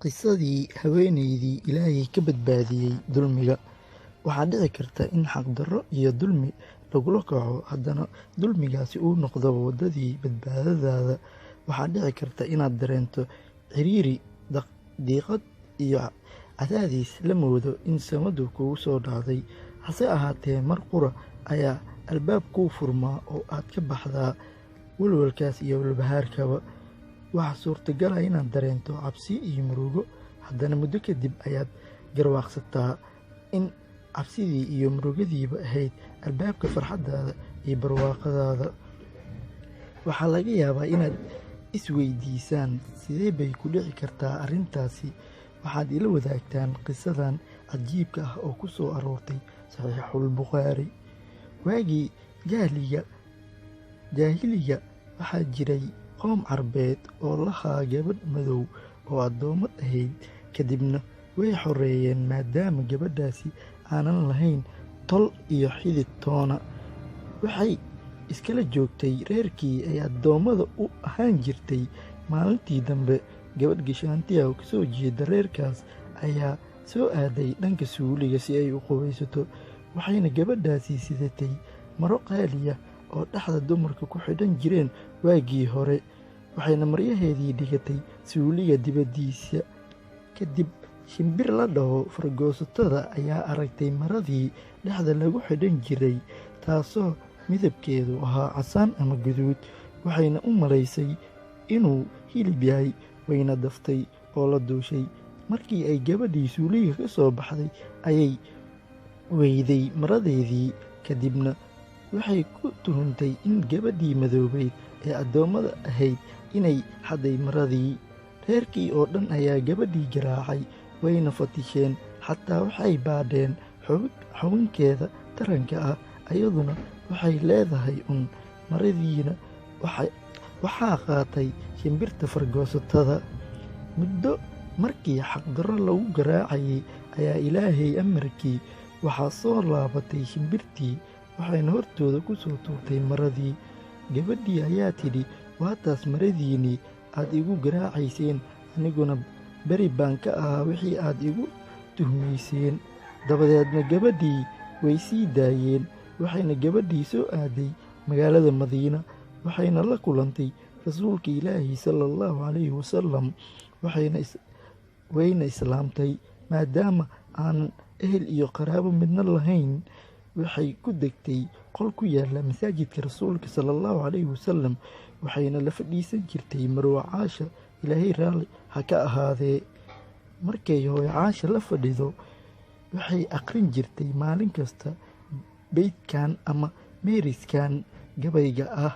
Qisadii haweeneydii Ilaahay ka badbaadiyey dulmiga. Waxaa dhici karta in xaqdarro iyo dulmi lagula kaco, haddana dulmigaasi uu noqdo waddadii badbaadadaada. Waxaa dhici karta inaad dareento ciriiri, diiqad iyo cadaadis la moodo in samadu kugu soo dhacday. Hase ahaatee, mar qura ayaa albaab kuu furmaa oo aad ka baxdaa walwalkaas iyo walbahaarkaba. Waxaa suurtagal ah inaad dareento cabsi iyo murugo, haddana muddo kadib ayaad garwaaqsataa in cabsidii iyo murugadiiba ahayd albaabka farxaddaada iyo barwaaqadaada. Waxaa laga yaabaa inaad isweydiisaan, sidee bay ku dhici kartaa arrintaasi? Waxaad ila wadaagtaan qisadan cajiibka ah oo ku soo aroortay Saxiixul Bukhaari. Waagii jaahiliga waxaa jiray qoom Carbeed oo lahaa gabadh madow oo addoommad ahayd. Kadibna way xoreeyeen maadaama gabadhaasi aanan lahayn tol iyo xidid toona. Waxay iskala joogtay reerkii ay addoommada u ahaan jirtay. Maalintii dambe, gabadh gashaanti ah oo kasoo jeeda reerkaas ayaa soo aaday dhanka suuliga si ay u qubaysato. Waxayna gabadhaasi sidatay maro qaali ah oo dhexda dumarka ku xidhan jireen waagii hore. Waxayna maryaheedii dhigatay suuliga dibaddiisa. Kadib, shimbir la dhaho fargoosatada ayaa aragtay maradii dhexda lagu xidhan jiray, taasoo midabkeedu ahaa casaan ama guduud. Waxayna u malaysay inuu hilib yahay, wayna daftay oo la duushay. Markii ay gabadhii suuliga ka soo baxday ayay weyday maradeedii. Kadibna waxay ku tuhuntay in gabadhii madoobayd ee addoommada ahayd inay xaday maradii. Reerkii oo dhan ayaa gabadhii garaacay, wayna fatisheen, xataa waxay baadheen xubinkeeda taranka ah. Iyaduna waxay leedahay maradiina waxaa qaatay shimbirta fargoosatada. Muddo markii xaqdarro lagu garaacayay ayaa Ilaahay amarkii waxaa soo laabatay shimbirtii, waxayna hortooda ku soo tuurtay maradii. Gabadhii ayaa tidhi, waa taas maradiinnii aad igu garaacayseen, aniguna beri baan ka ahaa wixii aad igu tuhmayseen. Dabadeedna gabadhii way sii daayeen. Waxayna gabadhii soo aaday magaalada Madiina, waxayna la kulantay rasuulka Ilaahi sallallahu calayhi wasallam. Wayna islaamtay. Maadaama aanan ehel iyo qaraabo midna lahayn, waxay ku degtay qol ku yaalla masaajidka rasuulka sallallahu calayhi wasallam. Waxayna la fadhiisan jirtay Marwo Caasha, Ilaahay raalli ha ka ahaadee. Markay hooyo Caasha la fadhido, waxay aqrin jirtay maalin kasta beydkan ama meeriskan gabayga ah: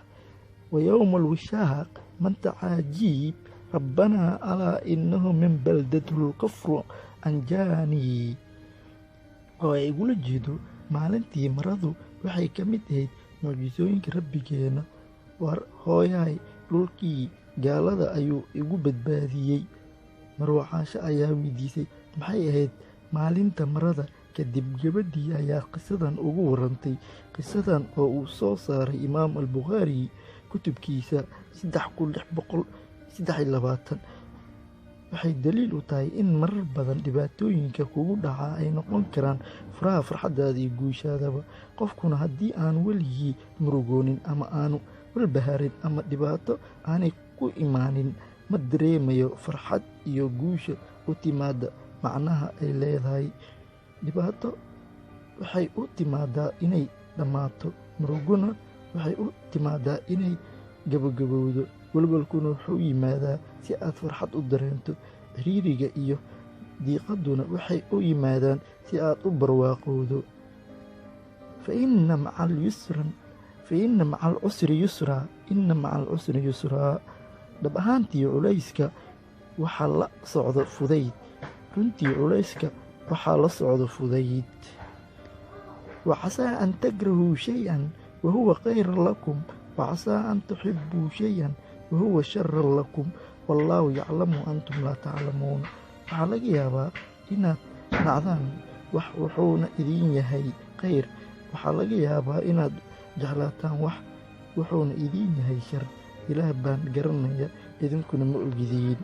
ويوم الوشاق من تعاجيب ربنا ألا إنه من بلدة الكفر أنجاني. oo ay igula jeedo maalintii maradu waxay ka mid ahayd mucjisooyinka rabbigeena. War hooyahay, dhulkii gaalada ayuu igu badbaadiyey. Marwo Caasha ayaa weydiisay maxay ahayd maalinta marada. Kadib gabadhii ayaa qisadan ugu warantay. Qisadan oo uu soo saaray Imaam al-Bukhaari kutubkiisa 3623, waxay daliil u tahay in marar badan dhibaatooyinka kugu dhaca ay noqon karaan furaha farxaddaada iyo guushaadaba. Qofkuna haddii aanu weligii murugoonin ama aanu walbahaarin ama dhibaato aanay ku imaanin, ma dareemayo farxad iyo guusha u timaada macnaha ay leedahay. Dhibaato waxay u timaadaa inay dhammaato, muruguna waxay u timaadaa inay gabagabowdo, walwalkuna wuxuu yimaadaa si aad farxad u dareento. Ciriiriga iyo diiqaduna waxay u yimaadaan si aad u barwaaqowdo. inna maca alcusri yusraa. Dhab ahaantii culayska waxaa la socdo fudayd. Runtii culayska waxaa la socdo fudayd. وعسى أن تكرهوا شيئا وهو خير لكم وعسى أن تحبوا شيئا وهو شر لكم والله يعلم وأنتم لا تعلمون. waxaa laga yaabaa inaad nacdaan wax wuxuuna idin yahay khayr. Waxaa laga yaabaa inaad jeclaataan wax wuxuuna idin yahay shar. Ilaah baan garanaya, idinkuna ma ogidin.